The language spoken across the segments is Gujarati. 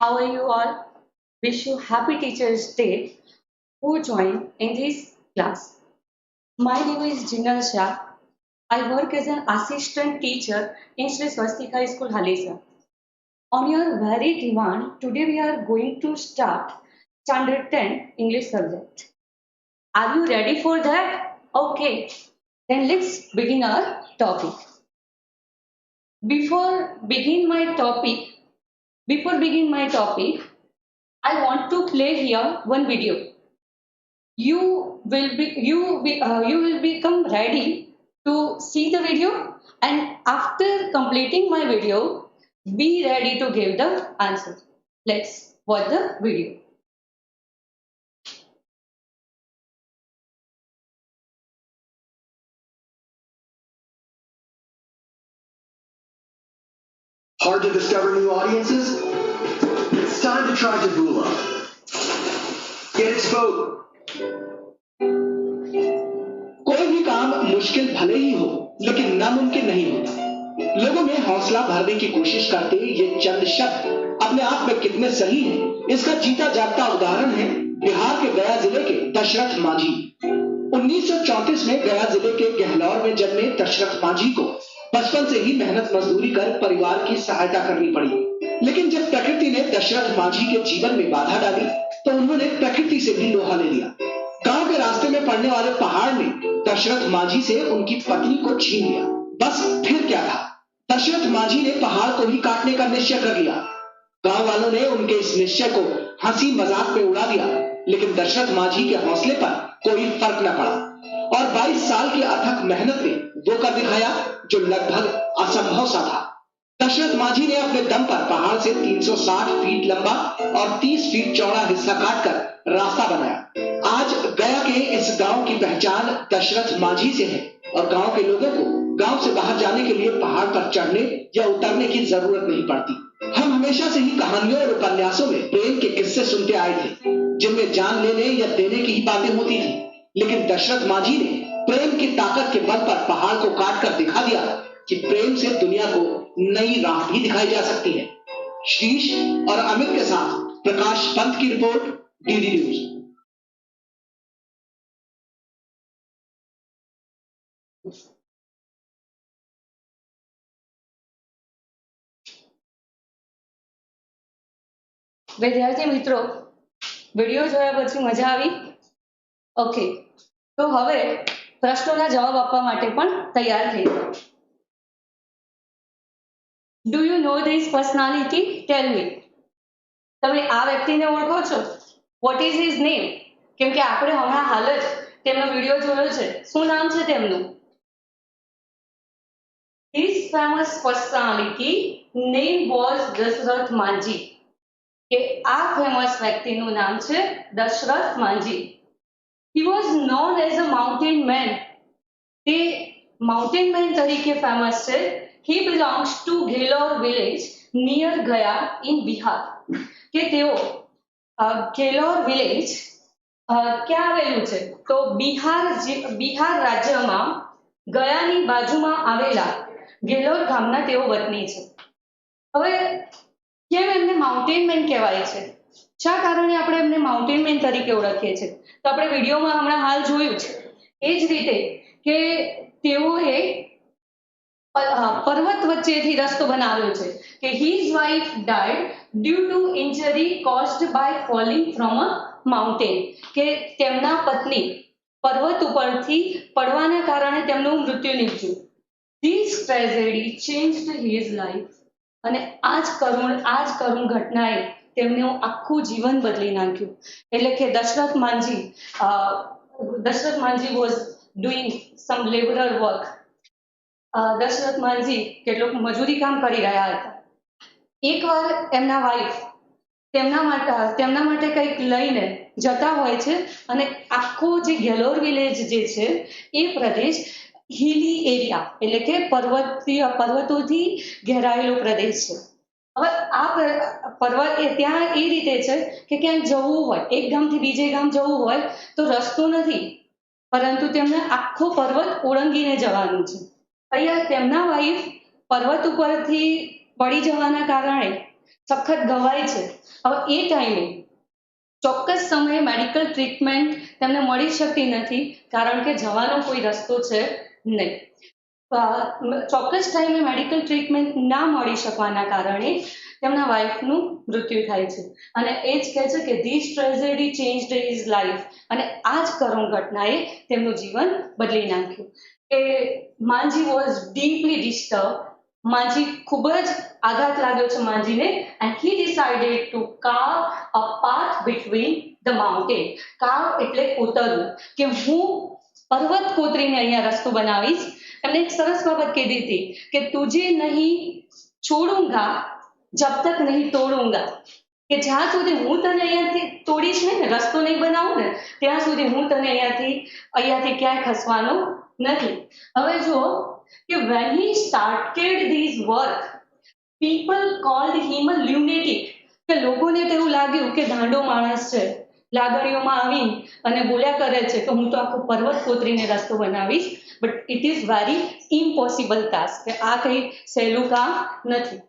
How are you all? Wish you happy Teachers' Day who joined in this class. My name is Jinal Shah. I work as an assistant teacher in Sri Swastik High School, Halisa. On your very demand, today we are going to start Standard 10 English subject. Are you ready for that? Okay, then let's begin our topic. Before begin my topic, before begin my topic, I want to play here one video. You will become ready to see the video, and after completing my video be ready to give the answer. Let's watch the video. Hard to discover new audiences? It's time to try Taboola. Get its vote. कोई भी काम मुश्किल भले ही हो, लेकिन नामुमकिन नहीं होता। लोगों में हौसला भरने की कोशिश करते ये चंद शब्द अपने आप में कितने सही हैं, इसका जीता जागता उदाहरण है बिहार के गया जिले के दशरथ मांझी। 1934 में गया जिले के गहलौर में जन्मे दशरथ मांझी को बचपन से ही मेहनत मजदूरी कर परिवार की सहायता करनी पड़ी। लेकिन जब प्रकृति ने दशरथ मांझी के जीवन में बाधा डाली, तो उन्होंने प्रकृति से भी लोहा ले लिया। गांव के रास्ते में पड़ने वाले पहाड़ ने दशरथ मांझी से उनकी पत्नी को छीन लिया। बस फिर क्या था, दशरथ मांझी ने पहाड़ को ही काटने का निश्चय कर लिया। गांव वालों ने उनके इस निश्चय को हंसी मजाक में उड़ा दिया, लेकिन दशरथ मांझी के हौसले पर कोई फर्क न पड़ा और 22 साल की अथक मेहनत ने वो कर दिखाया जो लगभग असंभव सा था। दशरथ मांझी ने अपने दम पर पहाड़ से 360 फीट लंबा और 30 फीट चौड़ा हिस्सा काटकर रास्ता बनाया। आज गया के इस गांव की पहचान दशरथ मांझी से है और गांव के लोगों को गांव से बाहर जाने के लिए पहाड़ पर चढ़ने या उतरने की जरूरत नहीं पड़ती। हम हमेशा से ही कहानियों और उपन्यासों में प्रेम के किस्से सुनते आए थे, जिनमें जान लेने या देने की ही बातें होती थी। लेकिन दशरथ मांझी ने प्रेम की ताकत के बल पर पहाड़ को काट कर दिखा दिया कि प्रेम से दुनिया को नई राह भी दिखाई जा सकती है। शीश और अमित के साथ प्रकाश पंत की रिपोर्ट, डीडी न्यूज। વિદ્યાર્થી મિત્રો, વિડીયો જોયા પછી મજા આવી? ઓકે, તો હવે પ્રશ્નોના જવાબ આપવા માટે પણ તૈયાર થઈ જાઓ. Do you know this personality? Tell me. તમે આ વ્યક્તિને ઓળખો છો? What is his name? કેમ કે આપણે હમણાં હાલ જ તેમનો વિડીયો જોયો છે. શું નામ છે તેમનું? His famous personality name was Dashrath Manji. કે આ ફેમસ વ્યક્તિનું નામ છે Dashrath Manjhi. He was known as a mountain man. તે mountain man તરીકે ફેમસ છે. He belongs to Ghelor village near Gaya in Bihar. કે તેઓ ગેલોર વિલેજ ક્યાં આવેલું છે? તો બિહાર રાજ્યમાં ગયાની બાજુમાં આવેલા ગેલોર ગામના તેઓ વતની છે. હવે કેમ એમને માઉન્ટેન મેન કહેવાય છે? શા કારણે આપણે એમને માઉન્ટેન મેન તરીકે ઓળખીએ છીએ? તો આપણે વિડીયોમાં હમણાં હાલ જોયું છે એ જ રીતે કે તેઓએ પર્વત વચ્ચેથી રસ્તો બનાવ્યો છે કે his wife died due to injury caused by falling from a mountain. કે તેમના પત્ની પર્વત ઉપરથી પડવાના કારણે તેમનું મૃત્યુ નીપજ્યું. This tragedy changed his life. અને આ જ કરુણ ઘટનાએ તેમનું આખું જીવન બદલી નાખ્યું. એટલે કે Dashrath Manjhi was doing some labourer work. Dashrath Manjhi કેટલુંક મજૂરી કામ કરી રહ્યા હતા. એકવાર એમના વાઇફ તેમના માટે કંઈક લઈને જતા હોય છે અને આખો જે ગેલોર વિલેજ જે છે એ પ્રદેશ હિલી એરિયા એટલે કે પર્વતોથી ઘેરાયેલો પ્રદેશ છે. હવે આ પર્વત ત્યાં એ રીતે છે કે ક્યાંક જવું હોય, એક ગામથી બીજે ગામ જવું હોય તો રસ્તો નથી, પરંતુ તેમને આખો પર્વત ઓળંગીને જવાનું છે. અહીંયા તેમના વાઇફ પર્વત ઉપરથી પડી જવાના કારણે સખત ગવાય છે. હવે એ ટાઈમે ચોક્કસ સમયે મેડિકલ ટ્રીટમેન્ટ તેમને મળી શકતી નથી, કારણ કે જવાનો કોઈ રસ્તો છે નહીં. ચોક્કસ ટાઈમે મેડિકલ ટ્રીટમેન્ટ ના મળી શકવાના કારણે તેમના વાઇફનું મૃત્યુ થાય છે. અને એ જ કહે છે કે this tragedy changed his life, અને આ જ કરુણ ઘટનાએ તેમનું જીવન બદલી નાખ્યું. કે Manjhi was deeply disturb, Manjhi ખૂબ જ આઘાત લાગ્યો છે માંજીને, and he decided to carve a path between the mountain. Carve એટલે કોતરવું, કે હું પર્વત કોતરીને અહીંયા રસ્તો બનાવીશ. એમને એક સરસ બાબત કીધી હતી કે તુજે નહીં છોડુંગા જબ તક નહીં તોડુંગા, કે જ્યાં સુધી હું તને અહીંયાથી તોડીશ નહીં ને, રસ્તો નહીં બનાવું ને, ત્યાં સુધી હું તને અહીંયાથી ક્યાંય ખસવાનો નથી. હવે જુઓ કે when he started this work, people called him a lunatic, કે લોકોને તો એવું લાગ્યું કે દાંડો માણસ છે, લાગણીઓમાં આવીને અને બોલ્યા કરે છે કે હું તો આખો પર્વત કોતરીને રસ્તો બનાવીશ. But it is very impossible task, કે આ કંઈ સહેલું કામ નથી.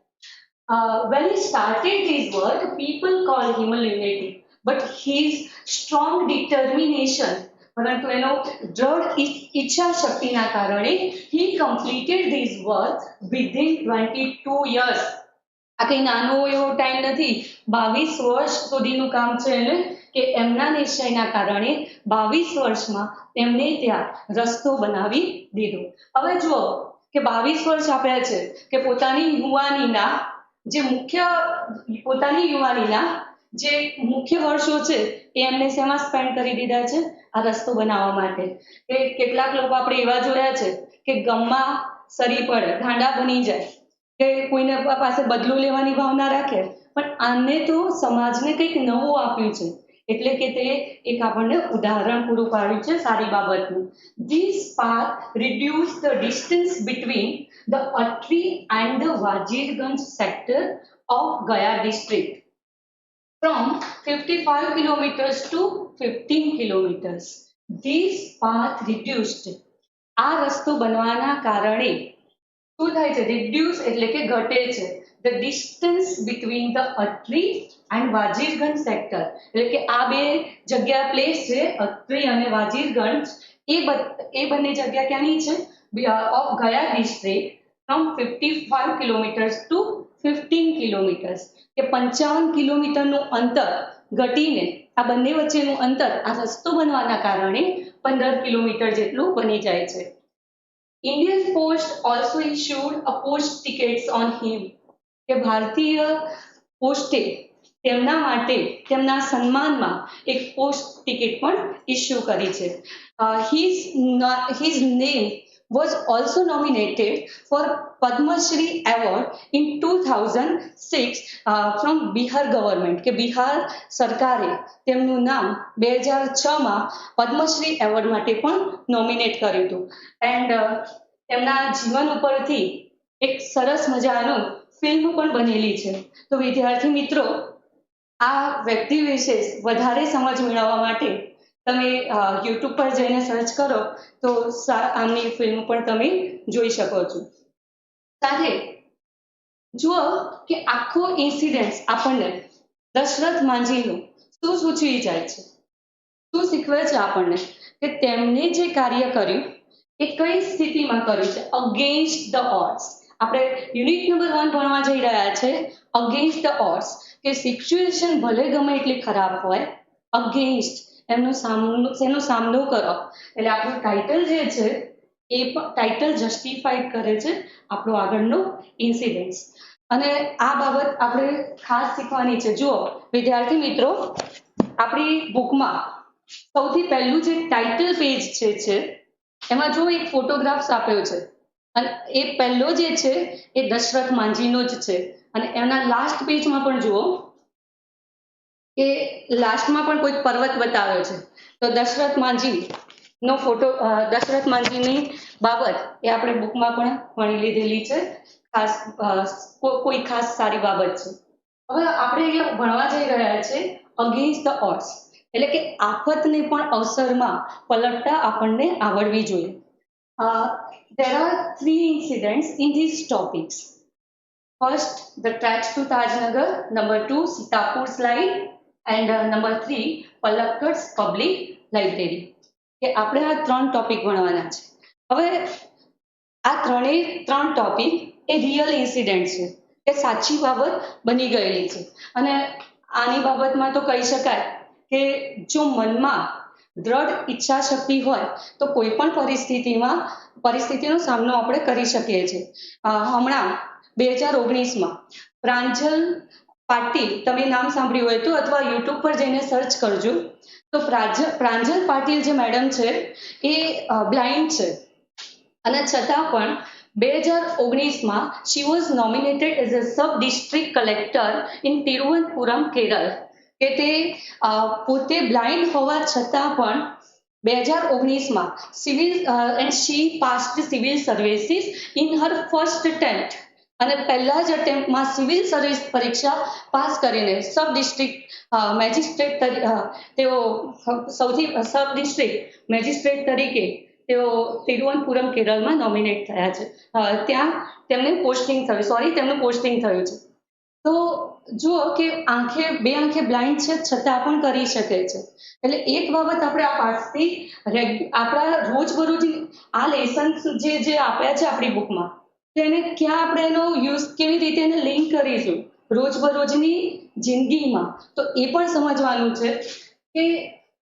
When he started his work, people called him a lunatic, but his strong determination, પરંતુ એનો દ્રઢ ઈચ્છા શક્તિના કારણે he completed his work within 22 years. આ કંઈ નાનો એવો ટાઈમ નથી, 22 વર્ષ સુધીનું કામ છે એને, કે એમના નિશ્ચયના કારણે 22 વર્ષમાં એમને ત્યાં રસ્તો બનાવી દીધો. હવે જુઓ કે 22 વર્ષ આપ્યા છે, કે પોતાની યુવાનીના જે મુખ્ય વર્ષો છે એ એમને શેમાં સ્પેન્ડ કરી દીધા છે? આ રસ્તો બનાવવા માટે. કે કેટલાક લોકો આપણે એવા જોયા છે કે ગમમાં સરી પડે, ગાંડા બની જાય, કે કોઈને પાસે બદલું લેવાની ભાવના રાખે, પણ આને તો સમાજને કંઈક નવું આપ્યું છે, એટલે કે તે એક આપણને ઉદાહરણ પૂરું પાડ્યું છે સારી બાબતનું. This path reduced the distance between the Atri and the Wazirganj sector of Gaya district from 55 kilometers to 15 kilometers. This path reduced, આ રસ્તો બનવાના કારણે શું થાય છે? રિડ્યુસ એટલે કે ઘટે છે. The distance between the Atri and Wazirganj sector, એટલે કે આ બે જગ્યા પ્લેસ છે, અત્રી અને વાજીરગંજ, એ બંને જગ્યા ક્યાંની છે? Of Gaya district, from 55 kilometres to 15 kilometres, કે 55 કિલોમીટરનું અંતર ઘટીને આ બંને વચ્ચેનું અંતર આ રસ્તો બનવાના કારણે 15 કિલોમીટર જેટલું બની જાય છે. Indian Post also issued a post tickets on him, કે ભારતીય પોસ્ટે તેમના માટે તેમના સન્માનમાં એક પોસ્ટ ટિકિટ પણ ઇસ્યુ કરી છે. His name was also nominated for Padma Shri Award in 2006 from Bihar government, કે બિહાર સરકારે તેમનું નામ 2006માં પદ્મશ્રી એવોર્ડ માટે પણ નોમિનેટ કર્યું હતું. એન્ડ તેમના જીવન ઉપરથી એક સરસ મજાનું ફિલ્મ પણ બનેલી છે. તો વિદ્યાર્થી મિત્રો, આ વ્યક્તિ વિશે વધારે સમજ મેળવવા માટે તમે યુટ્યુબ પર જઈને સર્ચ કરો તો આમની ફિલ્મ પણ તમે જોઈ શકો છો. સાથે જુઓ કે આખો ઇન્સિડન્સ આપણને દશરથ માંઝીનું શું સૂચવી જાય છે, શું શીખવે છે આપણને, કે તેમણે જે કાર્ય કર્યું એ કઈ સ્થિતિમાં કર્યું છે? Against the odds. આપણે યુનિટ નંબર 1 ભણવા જઈ રહ્યા છે, અગેન્સ્ટ ધ ઓડ્સ, કે સિચ્યુએશન ભલે ગમે એટલી ખરાબ હોય, અગેન્સ્ટ એનો સામનો કરો. એટલે આપણું ટાઇટલ જે છે એ ટાઇટલ જસ્ટિફાઈડ કરે છે આપણો આગળનો ઇન્સિડન્સ. અને આ બાબત આપણે ખાસ શીખવાની છે. જુઓ વિદ્યાર્થી મિત્રો, આપણી બુકમાં સૌથી પહેલું જે ટાઇટલ પેજ છે એમાં જો એક ફોટોગ્રાફ્સ આપ્યો છે, અને એ પહેલો જે છે એ દશરથ માંઝીનો જ છે. અને એના લાસ્ટ પેજમાં પણ જુઓ કે લાસ્ટમાં પણ કોઈક પર્વત બતાવ્યો છે. તો દશરથ માંઝીનો ફોટો, દશરથ માંઝીની બાબત એ આપણે બુકમાં પણ ભણી લીધેલી છે. કોઈ ખાસ સારી બાબત છે. હવે આપણે અહીંયા ભણવા જઈ રહ્યા છે અગેન્સ્ટ ધ ઓડ્સ, એટલે કે આફતને પણ અવસરમાં પલટતા આપણને આવડવી જોઈએ. There are 3 incidents in these topics. First, the tracks to Tajnagar. Number 2, Sitapur's line. And number 3, Palakkad's Public Library. કે આપણે આ 3 ટોપિક ભણવાના છે. હવે આ ત્રણ ટોપિક એ રિયલ ઇન્સિડન્ટ છે, એ સાચી બાબત બની ગયેલી છે. અને આની બાબતમાં તો કહી શકાય કે જો મનમાં દ્રઢ ઈચ્છા શક્તિ હોય તો કોઈ પણ પરિસ્થિતિનો સામનો આપણે કરી શકીએ છીએ. હમણાં 2019માં પ્રાંજલ પાટીલ, તમે નામ સાંભળ્યું હોય તો અથવા યુટ્યુબ પર જઈને સર્ચ કરજો. તો પ્રાંજલ પાટીલ જે મેડમ છે એ બ્લાઇન્ડ છે અને છતાં પણ 2019માં she was nominated as a sub district collector in Thiruvananthapuram, Kerala. કે તે પોતે બ્લાઇન્ડ હોવા છતાં પણ 2019માં civil and she passed civil services in her first attempt. અને પહેલા જ અટેમ્પ્ટમાં સિવિલ સર્વિસ પરીક્ષા પાસ કરીને સબ ડિસ્ટ્રિક્ટ મેજિસ્ટ્રેટ તેઓ સૌથી સબ ડિસ્ટ્રિક્ટ મેજિસ્ટ્રેટ તરીકે તેઓ તિરુવનંતપુરમ, કેરળમાં નોમિનેટ થયા છે. ત્યાં તેમનું પોસ્ટિંગ થયું છે. તો જુઓ કે બે આંખે બ્લાઇન્ડ છે છતાં પણ કરી શકે છે. એટલે એક બાબત આપણે આ પાઠથી આપણા રોજબરોજ આ લેસન્સ જે આપ્યા છે આપણી બુકમાં, તેને ક્યાં આપણે એનો યુઝ કેવી રીતે એને લિંક કરીશું રોજબરોજની જિંદગીમાં, તો એ પણ સમજવાનું છે કે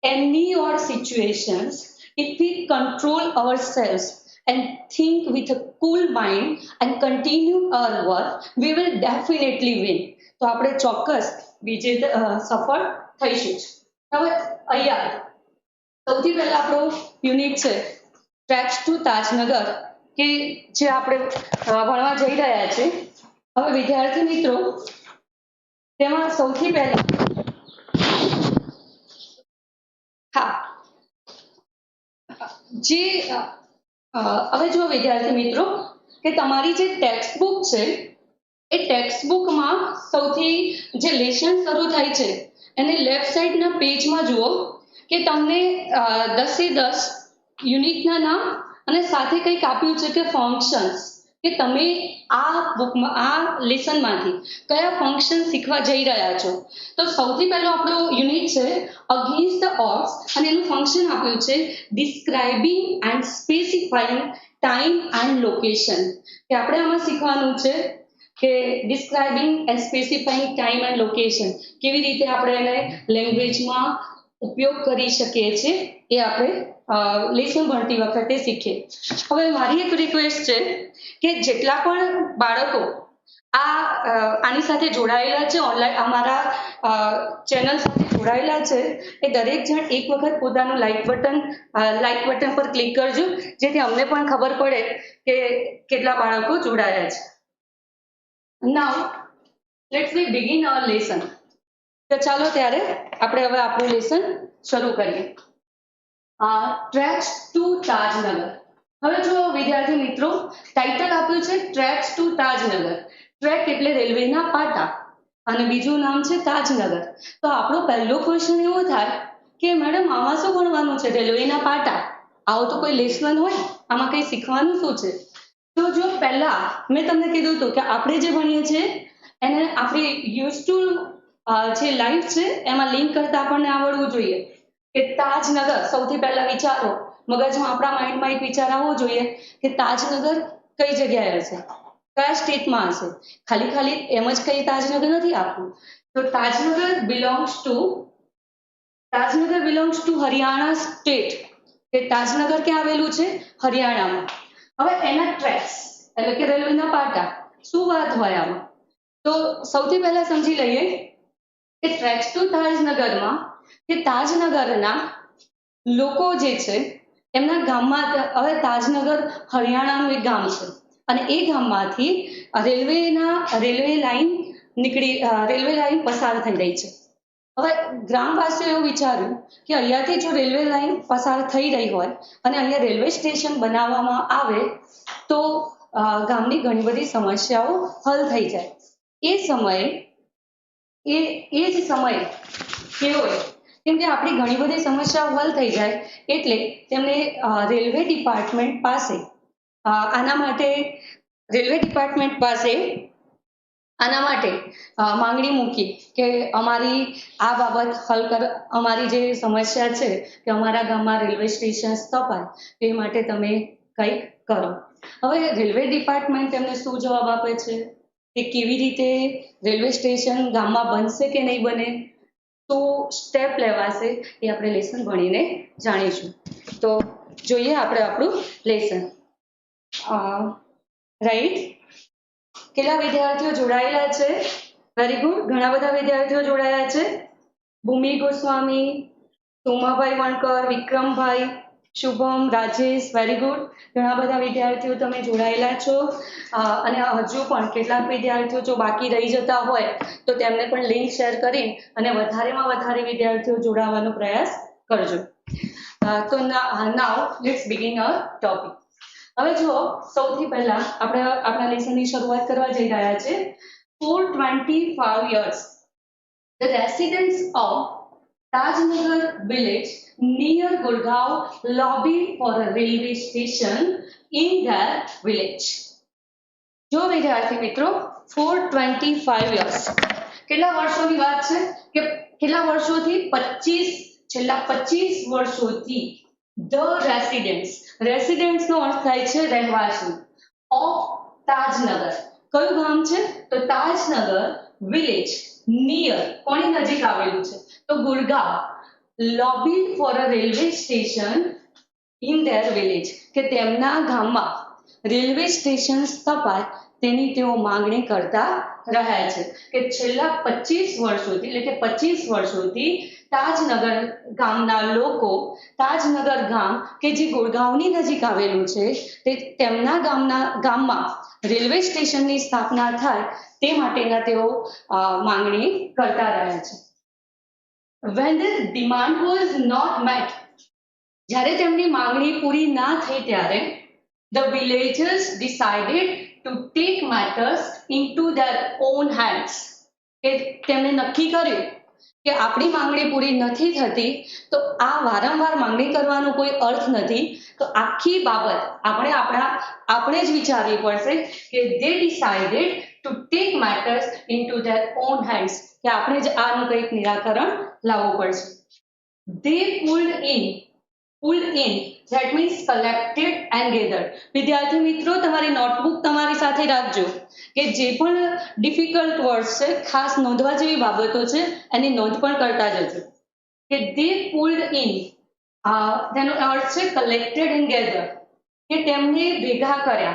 એની ઓર situations, if we control ourselves and think with a cool mind and continue our work, we will definitely win. તો આપણે ચોક્કસ સફળ થઈશું જ. હવે અહીંયા સૌથી પહેલા આપણો યુનિટ છે ટ્રેક્સ ટુ તાજનગર, કે જે આપણે ભણવા જઈ રહ્યા છે. હવે વિદ્યાર્થી મિત્રો, તેમાં સૌથી પહેલા હવે જો વિદ્યાર્થી મિત્રો કે તમારી જે ટેક્સ્ટ બુક છે એ ટેક્સ્ટ બુકમાં સૌથી જે લેસન શરૂ થાય છે એને લેફ્ટ સાઈડના પેજમાં જુઓ કે તમને 10 યુનિટના નામ અને સાથે કંઈક આપ્યું છે કે ફંક્શન્સ, કે તમે આ બુકમાં આ લેસનમાંથી કયા ફંક્શન શીખવા જઈ રહ્યા છો. તો સૌથી પહેલો આપણો યુનિટ છે અગેન્સ્ટ ધ ઓડ્સ, અને એનું ફંક્શન આપ્યું છે describing and specifying time and location. કે આપણે આમાં શીખવાનું છે કે describing and specifying time and location કેવી રીતે આપણે એને લેંગ્વેજમાં ઉપયોગ કરી શકીએ છીએ એ આપણે લેસન ભણતી વખતે શીખીએ. હવે મારી એક રિક્વેસ્ટ છે કે જેટલા પણ બાળકો આની સાથે જોડાયેલા છે, ઓનલાઈન અમારા ચેનલ સાથે જોડાયેલા છે, એ દરેક જણ એક વખત પોતાનું લાઈક બટન પર ક્લિક કરજો, જેથી અમને પણ ખબર પડે કે કેટલા બાળકો જોડાયા છે. Now let's we begin our lesson. તો ચાલો ત્યારે આપણે હવે આપણું લેસન શરૂ કરીએ. Treks to Tajnagar. હવે જો વિદ્યાર્થી મિત્રો, ટાઇટલ આપ્યું છે ટ્રેક્સ ટુ તાજનગર. ટ્રેક એટલે રેલવેના પાટા અને બીજું નામ છે તાજનગર. તો આપણો પહેલો ક્વેશ્ચન એવો થાય કે મેડમ આમાં શું ભણવાનું છે? રેલવેના પાટા, આવો તો કોઈ લેસન હોય? આમાં કંઈ શીખવાનું શું છે? તો જો પહેલા મેં તમને કીધું હતું કે આપણે જે ભણીએ છીએ એને આપણી યુઝ ટુ જે લાઈફ છે એમાં લિંક કરતા આપણને આવડવું જોઈએ. કે તાજનગર, સૌથી પહેલા વિચારો મગજમાં, આપણા માઇન્ડમાં એક વિચાર આવવો જોઈએ કે તાજનગર કઈ જગ્યાએ હશે, કયા સ્ટેટમાં હશે. ખાલી એમ જ કઈ તાજનગર નથી આપવું. તો Tajnagar belongs to Haryana state. કે તાજનગર ક્યાં આવેલું છે? હરિયાણામાં. હવે એના ટ્રેક્સ એટલે કે રેલવેના પાટા, શું વાત હોય આમાં? તો સૌથી પહેલા સમજી લઈએ કે ટ્રેક્સ ટુ તાજનગરમાં કે તાજનગરના લોકો જે છે એમના ગામમાં, હવે તાજનગર હરિયાણાનું એક ગામ છે અને એ ગામમાંથી રેલવે લાઈન પસાર થઈ રહી છે. હવે ગ્રામવાસીઓ એવું વિચાર્યું કે અહીંયાથી જો રેલવે લાઈન પસાર થઈ રહી હોય અને અહીંયા રેલવે સ્ટેશન બનાવવામાં આવે તો ગામની ઘણી બધી સમસ્યાઓ હલ થઈ જાય. એ જ સમયે કેવો, કેમ કે આપણી ઘણી બધી સમસ્યાઓ હલ થઈ જાય એટલે તેમણે રેલવે ડિપાર્ટમેન્ટ પાસે આના માટે માંગણી મૂકી કે અમારી આ બાબત હલ અમારી જે સમસ્યા છે કે અમારા ગામમાં રેલવે સ્ટેશન સ્થપાય એ માટે તમે કંઈક કરો. હવે રેલવે ડિપાર્ટમેન્ટ એમને શું જવાબ આપે છે કે કેવી રીતે રેલવે સ્ટેશન ગામમાં બનશે કે નહીં બને, તો સ્ટેપ લેવાશે એ આપણે લેસન ભણીને જાણીશું. તો જોઈએ આપણે આપણું લેસન. રાઈટ, કેટલા વિદ્યાર્થીઓ જોડાયેલા છે? વેરી ગુડ, ઘણા બધા વિદ્યાર્થીઓ જોડાયા છે. ભૂમિ ગોસ્વામી, સોમાભાઈ વણકર, વિક્રમભાઈ, શુભમ, રાજેશ, વેરી ગુડ, ઘણા બધા વિદ્યાર્થીઓ તમે જોડાયેલા છો. અને હજુ પણ કેટલાક વિદ્યાર્થીઓ જો બાકી રહી જતા હોય તો તેમને પણ લિંક શેર કરી અને વધારેમાં વધારે વિદ્યાર્થીઓ જોડાવાનો પ્રયાસ કરજો. તો નાઉ લેટ્સ બિગિન અવર ટોપિક. હવે જો સૌથી પહેલા આપણે આપણા લેસનની શરૂઆત કરવા જઈ રહ્યા છે. For 25 years, the residents of Tajnagar village near Gurgaon lobbied for a railway station in their village. જો વિદ્યાર્થી મિત્રો, for 25 years કેટલા વર્ષોની વાત છે કે કેટલા વર્ષોથી? 25, છેલ્લા 25 વર્ષોથી the residents નો અર્થ થાય છે રહેવાસી, of તાજનગર. કયું ગામ છે? તો તાજનગર વિલેજ નિયર, કોની નજીક આવેલું છે? તો Gurgaon. lobbied for a railway station in their village, કે તેમના ગામમાં રેલવે સ્ટેશન સ્થપાય તેની તેઓ માંગણી કરતા રહ્યા છે. કે છેલ્લા 25 વર્ષોથી એટલે કે 25 વર્ષોથી તાજનગર ગામના લોકો, તાજનગર ગામ કે જે ગુરગાંવની નજીક આવેલું છે તે તેમના ગામમાં રેલવે સ્ટેશનની સ્થાપના થાય તે માટેના તેઓ માંગણી કરતા રહ્યા છે. When their demand was not met, જ્યારે તેમની માંગણી પૂરી ના થઈ ત્યારે the villagers decided to take matters into their own hands. કે તેમણે નક્કી કર્યું કે આપણી માંગણી પૂરી નથી થતી તો આ વારંવાર માંગણી કરવાનો કોઈ અર્થ નથી, તો આખી બાબત આપણે જ વિચારવી પડશે કે they decided to take matters into their own hands, કે આપણે જ આનું કંઈક નિરાકરણ લાવવું પડશે. They pulled in, that means collected and gathered. વિદ્યાર્થી મિત્રો, તમારી નોટબુક તમારી સાથે રાખજો કે જે પણ ડિફિકલ્ટ વર્ડ્સ છે, ખાસ નોંધવા જેવી બાબતો છે એની નોંધ પણ કરતા જજો. કે they pulled in, તેનો અર્થ છે collected and gathered, કે તેમને ભેગા કર્યા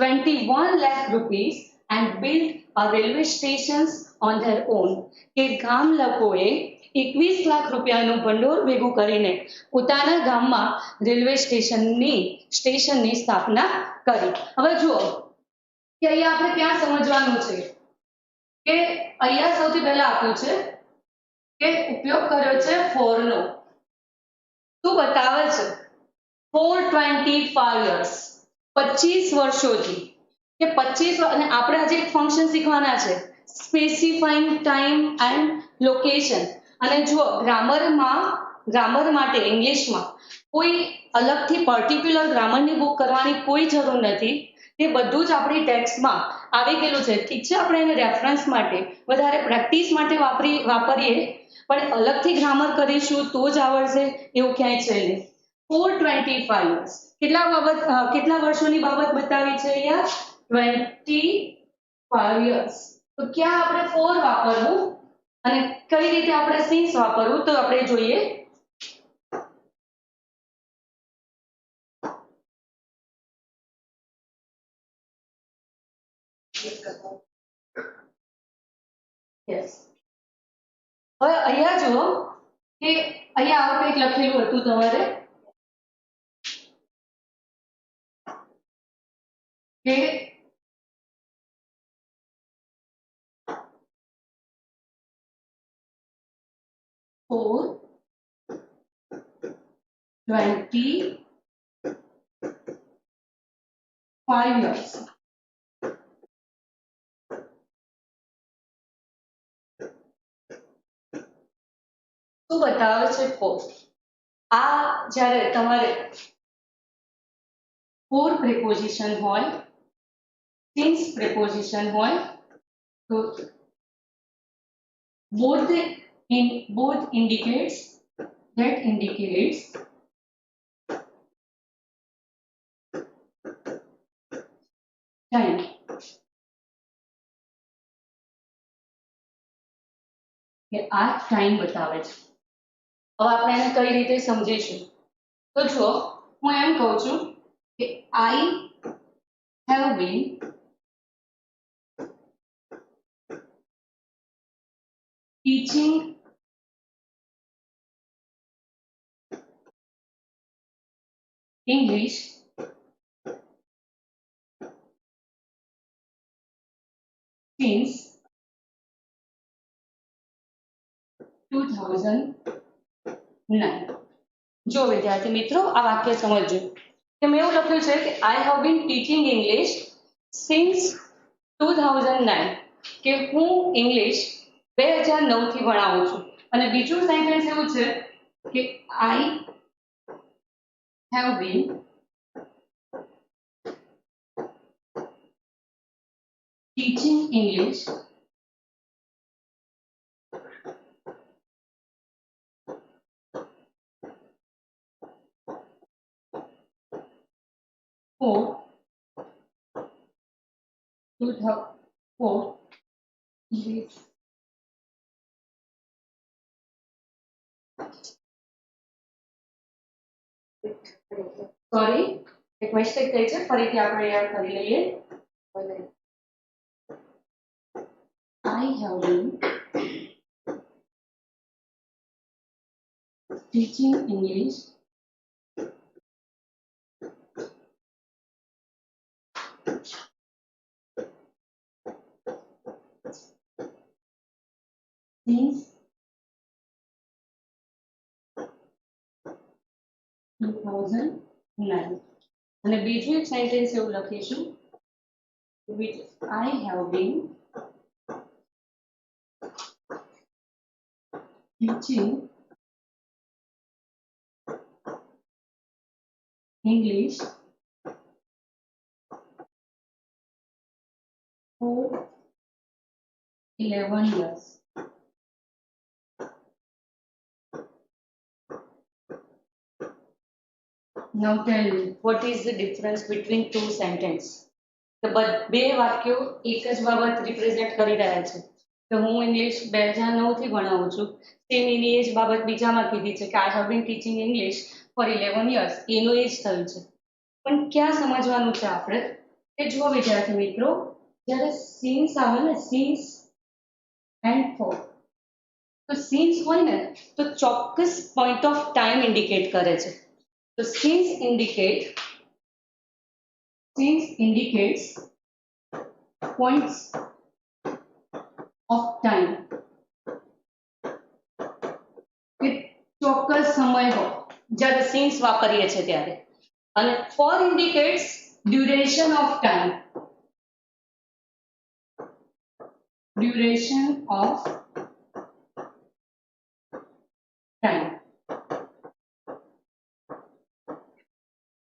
21 lakh rupees and built a railway stations on their own, કે ગામ લોકોએ 21 લાખ રૂપિયાનું ભંડોળ ભેગું કરીને પોતાના ગામમાં રેલવે સ્ટેશનની સ્થાપના કરી. હવે જુઓ કે અહીંયા આપણે ક્યાં સમજવાનું છે કે અહીંયા સૌથી પહેલા આપ્યું છે કે ઉપયોગ કર્યો છે for નો. શું બતાવે છે? for 25 years, 25 વર્ષોથી, કે 25, અને આપણે આજે એક ફંક્શન શીખવાના છે, સ્પેસિફાઈંગ ટાઈમ એન્ડ લોકેશન. અને જો ગ્રામર માટે ઇંગ્લિશમાં કોઈ અલગથી પર્ટિક્યુલર ગ્રામરની બુક કરવાની કોઈ જરૂર નથી, તે બધું જ આપણી ટેક્સ્ટમાં આવી ગયેલું છે. ઠીક છે, આપણે એને રેફરન્સ માટે વધારે પ્રેક્ટિસ માટે વાપરીએ, પણ અલગથી ગ્રામર કરીશું તો જ આવડશે એવું ક્યાંય છે નહીં. for 25 years, કેટલા વર્ષોની બાબત બતાવી છે અહીંયા? 25 years. તો ક્યાં આપણે for વાપરવું અને કઈ રીતે આપણે since વાપરવું તો આપણે જોઈએ. યસ, હવે અહીંયા જુઓ કે અહીંયા આવું કંઈક લખેલું હતું તમારે કે for 25 years. શું બતાવે છે for? આ જ્યારે તમારે for પ્રિપોઝિશન હોય, since પ્રિપોઝિશન હોય तो both indicates time. કે આ ટાઈમ બતાવે છે. હવે આપણે એને કઈ રીતે સમજીશું? તો જુઓ, હું એમ કહું છું કે I have been teaching English since 2009. જો વિદ્યાર્થી મિત્રો આ વાક્ય સમજજો કે મેં એવું લખ્યું છે કે I have been teaching English since 2009 કે હું ઇંગ્લિશ 2009 થી ભણાવું છું. અને બીજું સેન્ટેન્સ એવું છે કે I have been teaching English for 2004. Sorry, એક મિસ્ટેક થઈ છે, ફરીથી આપણે યાદ કરી લઈએ. I have been teaching English since 2009. અને બીજું એક સેન્ટેન્સ એવું લખીશું which I have been teaching English for 11 years. Now tell me, what is the difference between two sentences? તો બે વાક્યો એક જ બાબત રિપ્રેઝેન્ટ કરી રહ્યા છે કે હું ઇંગ્લિશ 2009 થી ભણાવું છું, સેમ એની એ જ બાબત બીજામાં કીધી છે કે I have been teaching English for 11 years, એનું એ જ થયું છે. પણ ક્યાં સમજવાનું છે આપણે કે જુઓ વિદ્યાર્થી મિત્રો, જ્યારે સિન્સ આવે ને, સિન્સ એન્ડ ફોર, તો સિન્સ હોય ને તો ચોક્કસ પોઈન્ટ ઓફ ટાઈમ ઇન્ડિકેટ કરે છે. તો since indicates points of time. કે ચોક્કસ સમય હોય જ્યારે since વાપરીએ છીએ ત્યારે. અને for indicates duration of time. Duration of time.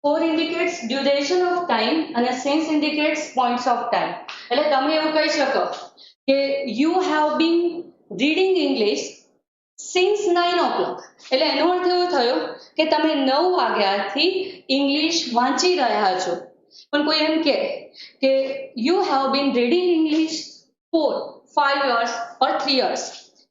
For indicates duration of time અને since indicates points of time. એટલે તમે એવું કહી શકો કે you have been reading English since 9 o'clock. એટલે એનો અર્થ એવો થયો કે તમે 9 વાગ્યાથી ઇંગ્લિશ વાંચી રહ્યા છો. પણ કોઈ એમ કહે કે you have been reading English for 5 years or 3 years.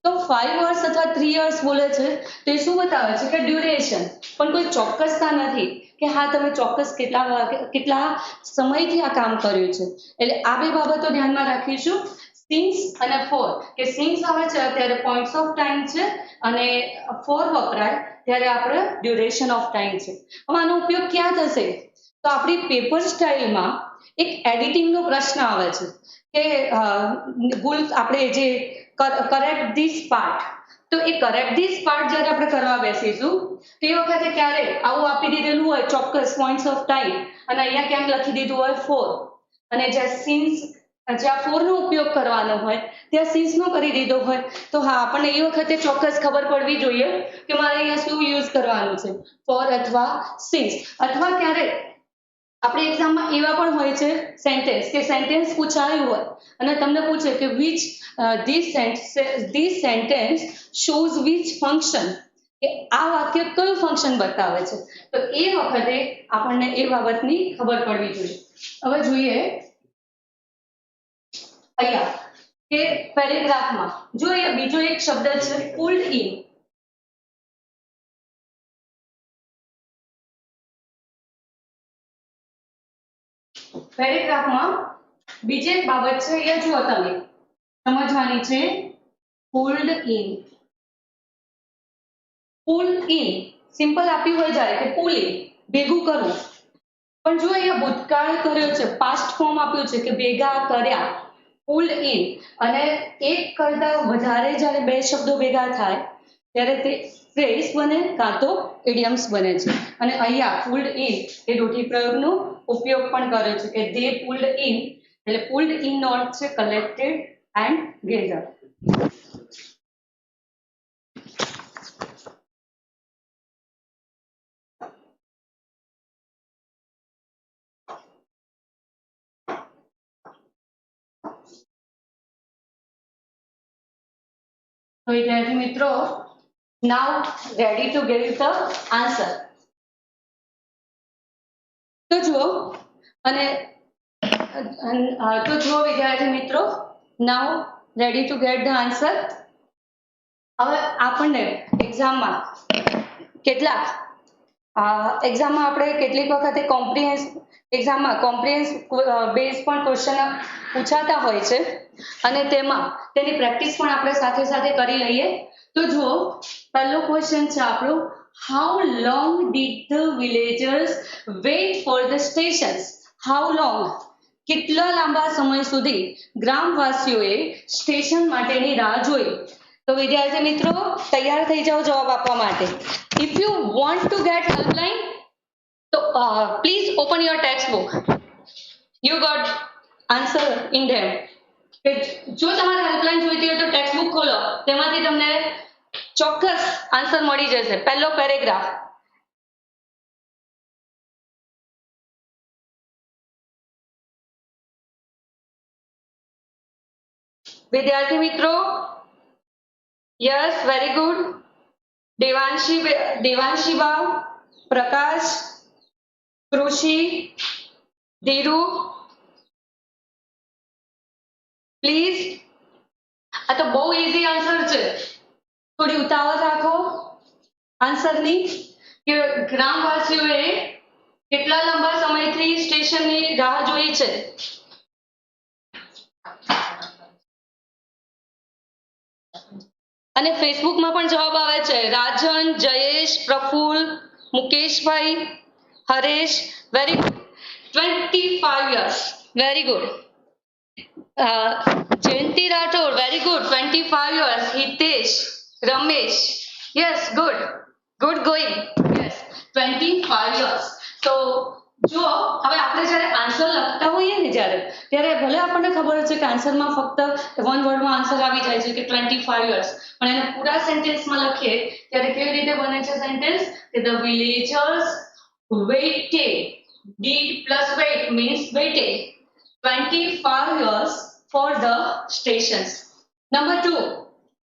તો 5 years અથવા 3 years બોલે છે તો એ શું બતાવે છે કે ડ્યુરેશન, પણ કોઈ ચોક્કસતા નથી કે હા તમે ચોક્કસ કેટલા સમયથી આ કામ કર્યું છે. એટલે આ બે બાબતો ધ્યાનમાં રાખીશું, સિન્સ અને ફોર. કે સિન્સ આવે છે ત્યારે પોઈન્ટ્સ ઓફ ટાઈમ છે અને ફોર વપરાય ત્યારે આપણે ડ્યુરેશન ઓફ ટાઈમ છે. હવે આનો ઉપયોગ ક્યાં થશે? તો આપણી પેપર સ્ટાઇલમાં એક એડિટિંગનો પ્રશ્ન આવે છે કે ભૂલ આપણે જે કરેક્ટ ધીસ પાર્ટ, તો એ કરેક્ટ ધીસ પાર્ટ જ્યારે આપણે કરવા બેસીશું તે વખતે ક્યારે આવું આપી દીધેલું હોય ચોક્કસ પોઈન્ટ્સ ઓફ ટાઈમ અને અહીંયા ક્યાંક લખી દીધું હોય ફોર, અને જ્યાં સિન્સ જ્યાં ફોરનો ઉપયોગ કરવાનો હોય ત્યાં સિન્સનો કરી દીધો હોય, તો હા આપણને એ વખતે ચોક્કસ ખબર પડવી જોઈએ કે મારે અહીંયા શું યુઝ કરવાનું છે, ફોર અથવા સિન્સ. અથવા ક્યારે આપણે એક્ઝામમાં એવા પણ હોય છે સેન્ટેન્સ કે સેન્ટેન્સ પૂછાયું હોય અને તમને પૂછે કે which this sentence shows which function, કે આ વાક્ય કયું ફંક્શન બતાવે છે. તો એ વખતે આપણને એ બાબતની ખબર પડવી જોઈએ. હવે જોઈએ અહીંયા કે પેરેગ્રાફમાં જો અહીંયા બીજો એક શબ્દ છે પુલ્ડ ઇન. પેરેગ્રાફમાં બીજી એક બાબત છે, અહીંયા જુઓ તમે સમજવાની છે. Pulled in, pull in simple આપ્યું હોય જ્યારે કે પુલ ઇન ભેગું કરવું, પણ જો અહીંયા ભૂતકાળ કર્યો છે, પાસ્ટ ફોર્મ આપ્યું છે કે ભેગા કર્યા, પુલ્ડ ઇન, અને એક કરતા વધારે જ્યારે બે શબ્દો ભેગા થાય ત્યારે તે ફ્રેઝ બને કાં તો ઇડિયમ્સ બને છે. અને અહીંયા પુલ્ડ ઇન એ રૂઢિપ્રયોગનો ઉપયોગ પણ કર્યો છે કે દે પુલ્ડ ઇન, એટલે પુલ્ડ ઇન નો અર્થ છે કલેક્ટેડ એન્ડ ગેધર. તો વિદ્યાર્થી મિત્રો, now ready to give the answer. તો જુઓ અને તો જુઓ વિદ્યાર્થી મિત્રો, now ready to get the answer. હવે આપણને એક્ઝામમાં આપણે કેટલીક વખતે એક્ઝામમાં કોમ્પ્રિહેન્સ બેઝ પણ ક્વેશ્ચન પૂછાતા હોય છે અને તેમાં તેની પ્રેક્ટિસ પણ આપણે સાથે સાથે કરી લઈએ. તો જુઓ પહેલો ક્વેશ્ચન છે આપણો, how long did the villagers weight for the stations. How long, કેટલા લાંબા સમય સુધી ગ્રામવાસીઓએ સ્ટેશન માટેની રાહ જોઈ. તો વિદ્યાર્થી મિત્રો તૈયાર થઈ જાઓ જવાબ આપવા માટે. If you want to get helpline તો please open your textbook. You got answer in them. કે જો તમારે હેલ્પલાઇન જોઈતી હોય તો ટેક્સ્ટ બુક ખોલો, તેમાંથી તમને ચોક્કસ આન્સર મળી જશે. પહેલો પેરેગ્રાફ, વિદ્યાર્થી મિત્રો યસ, વેરી ગુડ. દેવાંશીબા, પ્રકાશ, કૃષિ, ધીરુ, પ્લીઝ. આ તો બહુ ઇઝી આન્સર છે, થોડી ઉતાવળ રાખો આન્સરની. કે ગ્રામવાસીઓએ કેટલા લાંબા સમયથી સ્ટેશનની રાહ જોઈ છે. અને ફેસબુકમાં પણ જવાબ આવે છે. રાજન, જયેશ, પ્રફુલ, મુકેશભાઈ, Haresh, very good. 25 years, very good. Jayanti Rathod, very good, 25 years. Hitesh, Ramesh, yes, good going, yes, 25 years. તો જો હવે આપણે જ્યારે આન્સર લખતા હોઈએ ને ત્યારે ભલે આપણને ખબર છે કે આન્સરમાં ફક્ત વન વર્ડમાં આન્સર આવી જાય છે કે 25 years, પણ એને પૂરા સેન્ટેન્સમાં લખીએ ત્યારે કેવી રીતે બને છે સેન્ટેન્સ કે the villagers waited, did plus wait means waited 25 years for the stations. Number 2,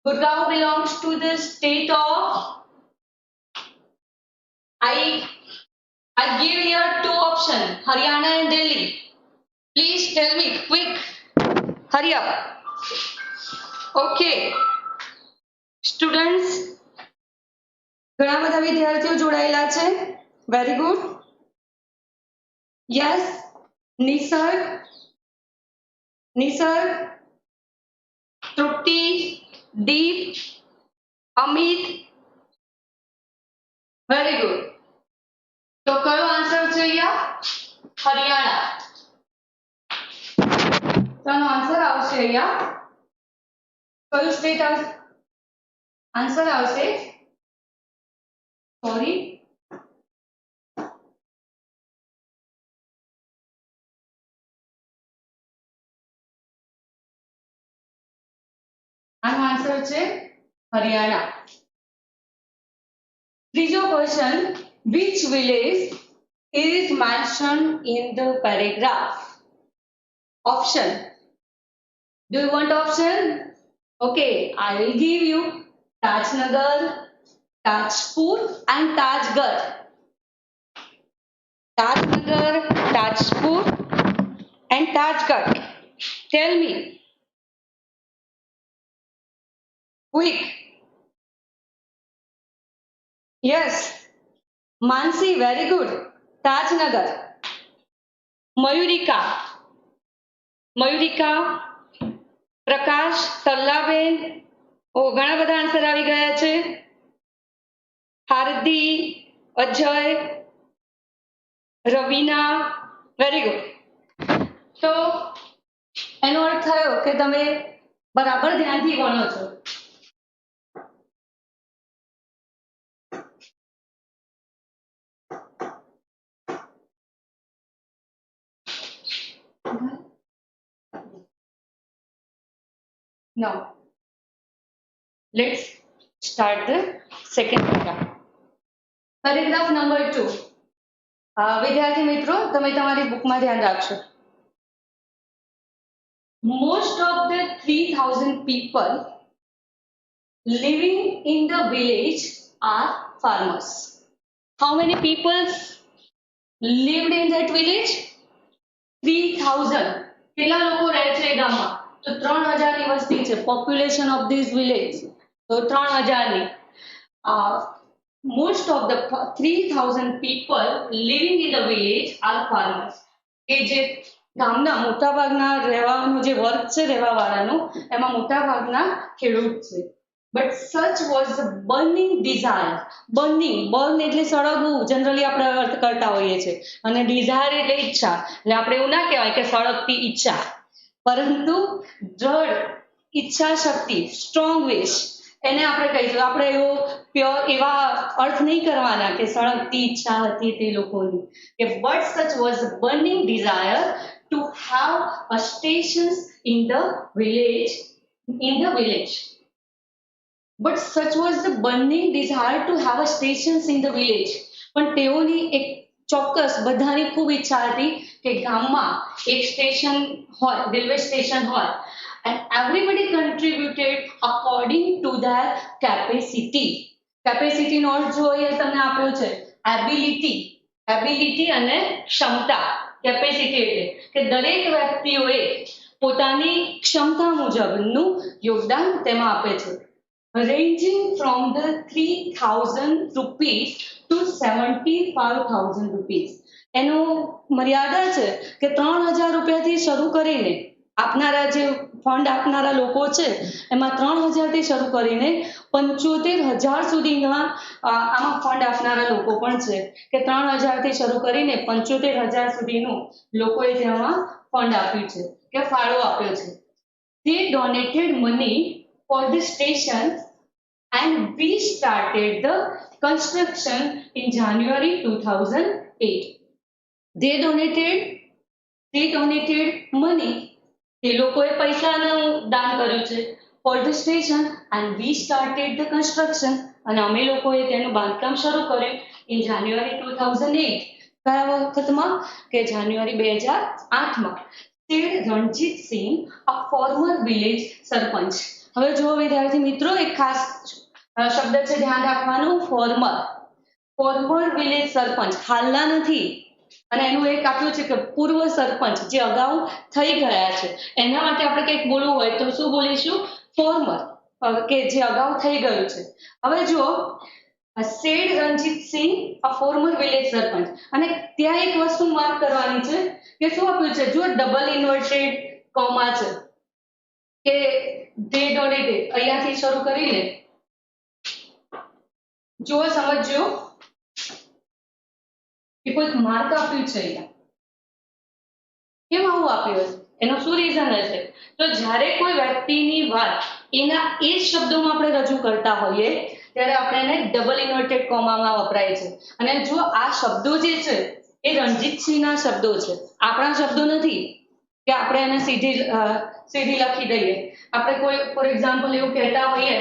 Gurgaon belongs to the state of, I give here 2 options, Haryana and Delhi. Please tell me quick, hurry up. Okay students, ઘણા બધા વિદ્યાર્થીઓ જોડાયેલા છે. Very good. યસ, નિસર્ગ, તૃપ્તિ, દીપ, અમિત, વેરી ગુડ. તો કયો આન્સર છે અહીંયા? હરિયાણા. તો આનો આન્સર આવશે અહીંયા કયું સ્ટેટ આવશે? આન્સર આવશે, સોરી, આનો આન્સર છે હરિયાણા. ત્રીજો question, which village is mentioned in the paragraph? Option. Do you want option? Okay, I will give you Tajnagar, Tajpur and Tajgarh. Tajnagar, Tajpur and Tajgarh. Tell me, quick. Yes, Mansi, very good. Tajnagar. Mayurika, Mayurika, પ્રકાશ, તરલાબેન, ઓ ઘણા બધા આન્સર આવી ગયા છે. હાર્દી, અજય, રવીના, વેરી ગુડ. તો એનો અર્થ થયો કે તમે બરાબર ધ્યાનથી ભણો છો. Now, let's start the second paragraph. Paragraph number 2. વિદ્યાર્થી મિત્રો, તમે તમારી બુકમાં ધ્યાન રાખશો. Most of the 3,000 people living in the village are farmers. How many people lived in that village? 3,000. કેટલા લોકો રહે છે એ ગામમાં? તો 3,000 ની વસ્તી છે. પોપ્યુલેશન ઓફ ધીસ વિલેજ તો 3,000 ની. Most of the 3,000 people living in the village are farmers. કે જે ગામના મોટા ભાગના રહેવાનું જે વર્ગ છે રહેવા વાળાનું એમાં મોટા ભાગના ખેડૂત છે. But such was the burning desire. Burn એટલે સળગવું જનરલી આપણે અર્થ કરતા હોઈએ છીએ અને desire એટલે ઈચ્છા. એટલે આપણે એવું ના કહેવાય કે સળગતી ઈચ્છા, પરંતુ દ્રઢ ઈચ્છા શક્તિ, સ્ટ્રોંગ વિશ એને આપણે કહીશું. આપણે એવો પ્યોર એવા અર્થ નહીં કરવાના કે સળગતી ઈચ્છા હતી તે લોકોની. કે but such was the burning desire to have a stations in the village. But such was the burning desire to have a stations in the village. પણ તેઓની એક ચોક્કસ બધાની ખૂબ ઈચ્છા હતી કે ગામમાં એક સ્ટેશન હોય, રેલવે સ્ટેશન હોય. And everybody contributed according to their capacity. Capacity નો અર્થ જો એ તમને આપ્યો છે ability અને ક્ષમતા. કેપેસિટી એટલે કે દરેક વ્યક્તિઓએ પોતાની ક્ષમતા મુજબનું યોગદાન તેમાં આપે છે. Ranging from the 3,000 rupees to 75,000 rupees. એનો મર્યાદા છે કે 3,000 રૂપિયાથી શરૂ કરીને આપનારા જે ફંડ આપનારા લોકો છે એમાં 3,000 થી શરૂ કરીને 75,000 સુધીના આમાં ફંડ આપનારા લોકો પણ છે કે 3,000 થી શરૂ કરીને 75,000 સુધીનું લોકોએ તેમાં ફંડ આપ્યું છે કે ફાળો આપ્યો છે. They donated money for the station and we started the construction in January 2008. They donated money. તે લોકોએ પૈસાનું દાન કર્યું છે for the station and we started the construction અને અમે લોકોએ તેનું બાંધકામ શરૂ કર્યું in January 2008. કયા વખતમાં? કે જાન્યુઆરી 2008માં. Said Ranjit Singh, a former village સરપંચ. હવે જુઓ વિદ્યાર્થી મિત્રો, એક ખાસ શબ્દ છે ધ્યાન રાખવાનું, ફોર્મર વિલેજ સરપંચ, હાલના નથી. અને એનું એક આપ્યું છે કે પૂર્વ સરપંચ જે અગાઉ થઈ ગયા છે એના માટે આપણે કંઈક બોલવું હોય તો શું બોલીશું? ફોર્મર, કે જે અગાઉ થઈ ગયું છે. હવે જુઓ, સેડ રણજીત સિંહ અ ફોર્મર વિલેજ સરપંચ. અને ત્યાં એક વસ્તુ માર્ક કરવાની છે કે શું આપ્યું છે? જો ડબલ ઇન્વર્ટેડ કોમા છે કે they donated અહીંયાથી શરૂ કરીને જુઓ, સમજજો કે કોઈક માર્ક આપ્યું છે અહીંયા. કેમ આવું આપ્યું હશે? એનો શું રીઝન હશે? તો જ્યારે કોઈ વ્યક્તિની વાત એના એ જ શબ્દોમાં આપણે રજૂ કરતા હોઈએ ત્યારે આપણે એને ડબલ ઇન્વર્ટેડ કોમામાં વપરાય છે. અને જો આ શબ્દો જે છે એ રણજીતસિંહના શબ્દો છે, આપણા શબ્દો નથી કે આપણે એને સીધી લખી દઈએ. આપણે કોઈ ફોર એક્ઝામ્પલ એવું કહેતા હોઈએ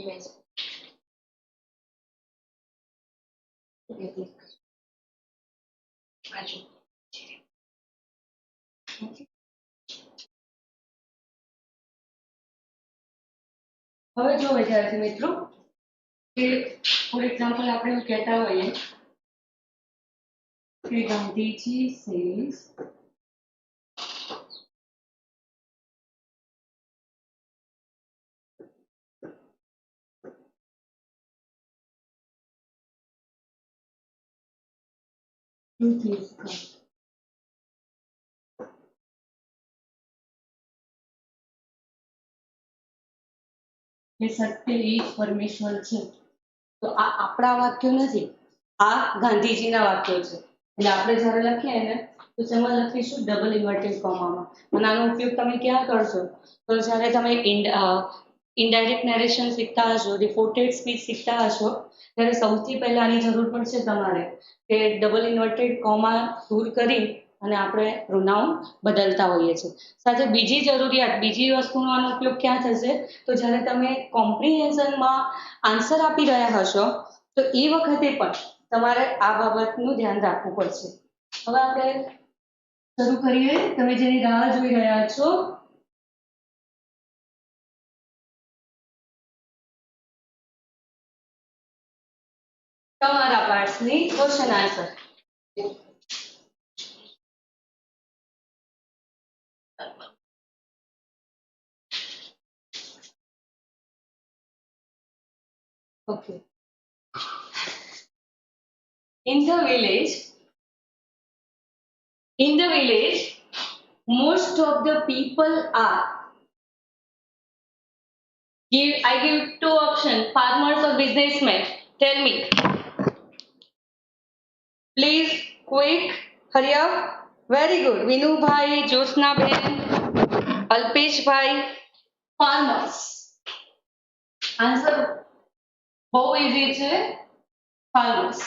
Image. બાજુ. હવે જો વિદ્યાર્થી મિત્રો કે ફોર એક્ઝામ્પલ આપણે એવું કહેતા હોઈએ કે Gandhiji says truth is God. એ સત્ય એ જ પરમેશ્વર છે. તો આ આપણા વાક્યો નથી, આ ગાંધીજીના વાક્યો છે. એટલે આપણે જ્યારે લખીએ ને તો તેમાં લખીશું ડબલ ઇન્વર્ટેડ કોમામાં. અને આનો ઉપયોગ તમે ક્યાં કરશો? તો જ્યારે તમે ઇનડાયરેક્ટ નેરેશન શીખતા હશો, રિપોર્ટેડ સ્પીચ શીખતા હશો, ત્યારે સૌથી પહેલા આની જરૂર પડશે તમારે કે ડબલ ઇન્વર્ટેડ કોમા દૂર કરી અને આપણે પ્રોનાઉન બદલતા હોઈએ છીએ. સાથે બીજી જરૂરિયાત, બીજી વસ્તુનો આનો ઉપયોગ ક્યાં થશે? તો જ્યારે તમે કોમ્પ્રિહેન્શનમાં આન્સર આપી રહ્યા હશો તો એ વખતે પણ તમારે આ બાબતનું ધ્યાન રાખવું પડશે. હવે આપણે શરૂ કરીએ. તમે જેની રાહ જોઈ રહ્યા છો તમારા પાર્ટ્સની question answer. Okay. In the village, most of the people are. I give two options: farmers or businessmen. Tell me. Please, quick, hurry up. Very good. Vinu bhai, Josna ben, Alpesh bhai. Farmers. Answer. How easy is it? Farmers.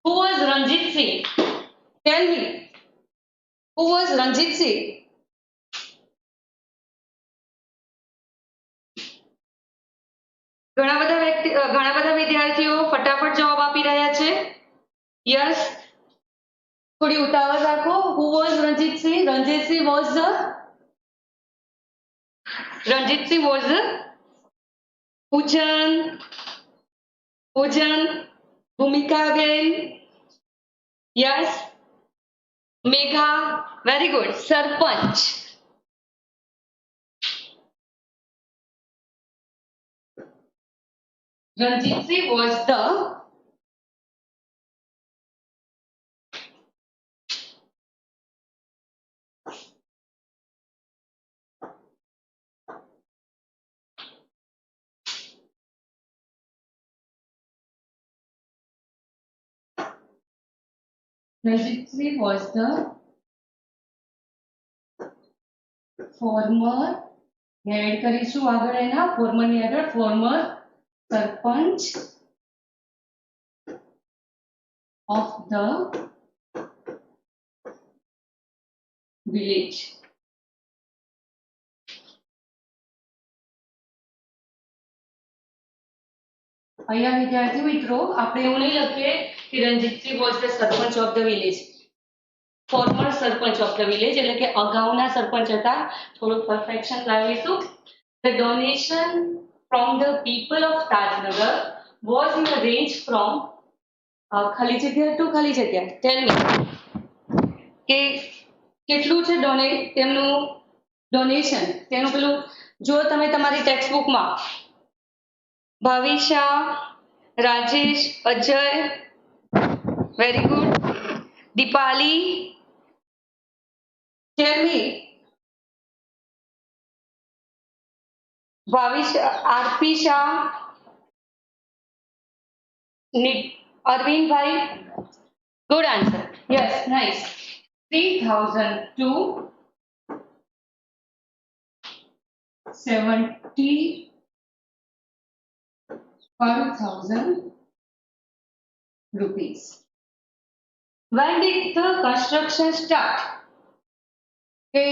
Who was Ranjit Singh? Tell me. Who was Ranjit Singh? ઘણા બધા વિદ્યાર્થીઓ ફટાફટ જવાબ આપી રહ્યા છે. યસ, થોડી ઉતાવળ રાખો. Who was Ranjit Singh? Ranjit Singh was Pujan, Bhumika Ben. Yes, Megha. Very good. Sarpanch. Ranjit Singh was the former, add કરીશું આગળ એના former ની આગળ former sarpanch of the village. અહીંયા વિદ્યાર્થી મિત્રો આપણે એવું નહીં લખીએ કે Ranjitsinh was the sarpanch of the village. Former sarpanch of the village એટલે કે અગાઉના સરપંચ હતા. થોડું perfection લાવીશું. The donation from the people of Tajnagar was in the range from ખાલી જગ્યા to ખાલી જગ્યા. Tell me કે કેટલું છે તેમનું ડોનેશન, તેનું પેલું જો તમે તમારી ટેક્સ્ટ બુકમાં Bhavisha, Rajesh, Ajay, very good, Dipali. Tell me, Bhavish, Arpi Shah, Arvind bhai. Good answer. Yes, nice. 3,270 5,000 rupees. When did the construction start? કે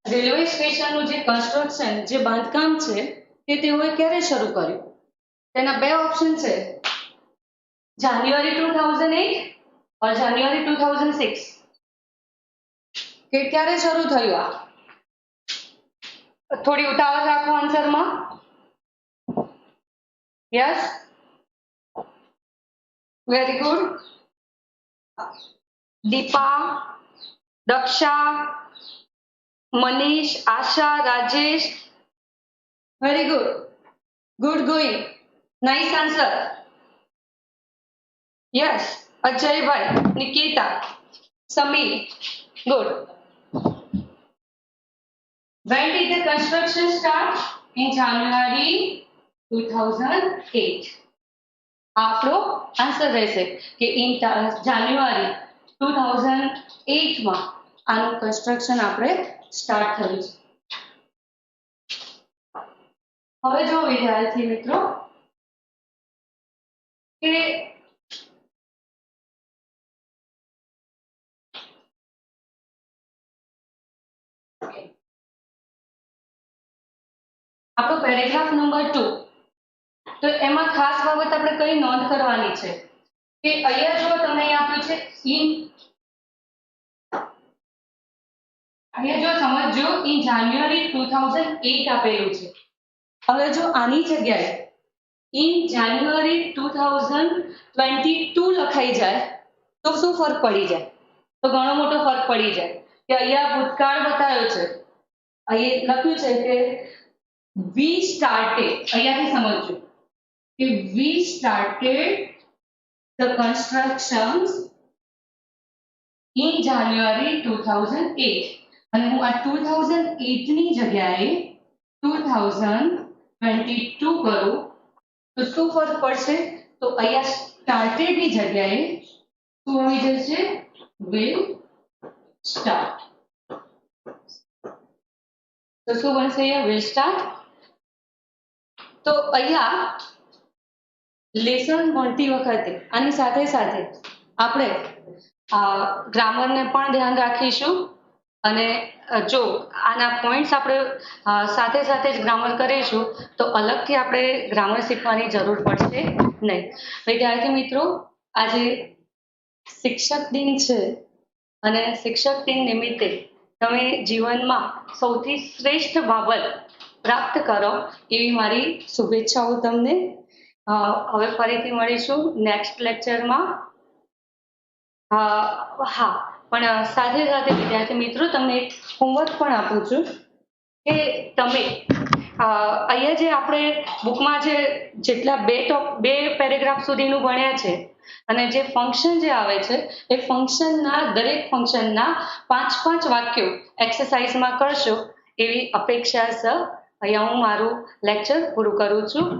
રેલવે સ્ટેશનનું જે કન્સ્ટ્રક્શન જે બાંધકામ છે તે તેઓએ ક્યારે શરૂ કર્યું? તેના બે ઓપ્શન છે, જાન્યુઆરી 2008 or જાન્યુઆરી 2006. કે ક્યારે શરૂ થયું? આ થોડી ઉતાવળ રાખો આન્સરમાં. Yes, very good. Deepa, Daksha, Manish, Asha, Rajesh, very good. Good going, nice answer. Yes, અજયભાઈ, Nikita, Samir, good. When did the construction start? In January 2008. આપણો આન્સર રહેશે કે ઇન જાન્યુઆરી 2008 માં આનું કન્સ્ટ્રક્શન આપણે સ્ટાર્ટ થયું છે. હવે જો વિદ્યાર્થી મિત્રો કે આપણો પેરેગ્રાફ નંબર 2, તો એમાં ખાસ બાબત આપણે કઈ નોંધ કરવાની છે કે અહીંયા જો તમને આપ્યું છે અહીંયા જો સમજો ઇન જાન્યુઆરી 2008 આપેલું છે. હવે જો આની જગ્યાએ ઇન જાન્યુઆરી 2022 લખાઈ જાય તો શું ફરક પડી જાય? તો ઘણો મોટો ફરક પડી જાય કે અહીંયા ભૂતકાળ બતાવ્યો છે, અહીંયા લખ્યું છે કે we started, અહીંયાથી સમજજો કે we started the constructions in January 2008 અને હું આ 2008 ની જગ્યાએ 2022 કરું તો શું ફરક પડશે? તો અહીંયા સ્ટાર્ટેડ ની જગ્યાએ શું આવી જશે? will start. તો શું બનશે? અહીંયા will start. તો અહીંયા લેસન ભણતી વખતે આની સાથે સાથે આપણે ગ્રામરને પણ ધ્યાન રાખીશું અને જો આના પોઈન્ટ્સ આપણે સાથે સાથે જ ગ્રામર કરીશું તો અલગથી આપણે ગ્રામર શીખવાની જરૂર પડશે નહીં. વિદ્યાર્થી મિત્રો, આજે શિક્ષક દિન છે અને શિક્ષક દિન નિમિત્તે તમે જીવનમાં સૌથી શ્રેષ્ઠ બાબત પ્રાપ્ત કરો એવી મારી શુભેચ્છાઓ તમને. હવે ફરીથી મળીશું નેક્સ્ટ લેક્ચરમાં. હા, પણ સાથે સાથે વિદ્યાર્થી મિત્રો તમને એક હોમવર્ક પણ આપું છું કે તમે અહીંયા જે આપણે બુકમાં જે જેટલા બે પેરેગ્રાફ સુધીનું ભણ્યા છે અને જે ફંક્શન જે આવે છે એ ફંક્શનના દરેક ફંક્શનના 5-5 વાક્યો એક્સરસાઇઝમાં કરશો એવી અપેક્ષા સહ અહીંયા હું મારું લેક્ચર પૂરું કરું છું.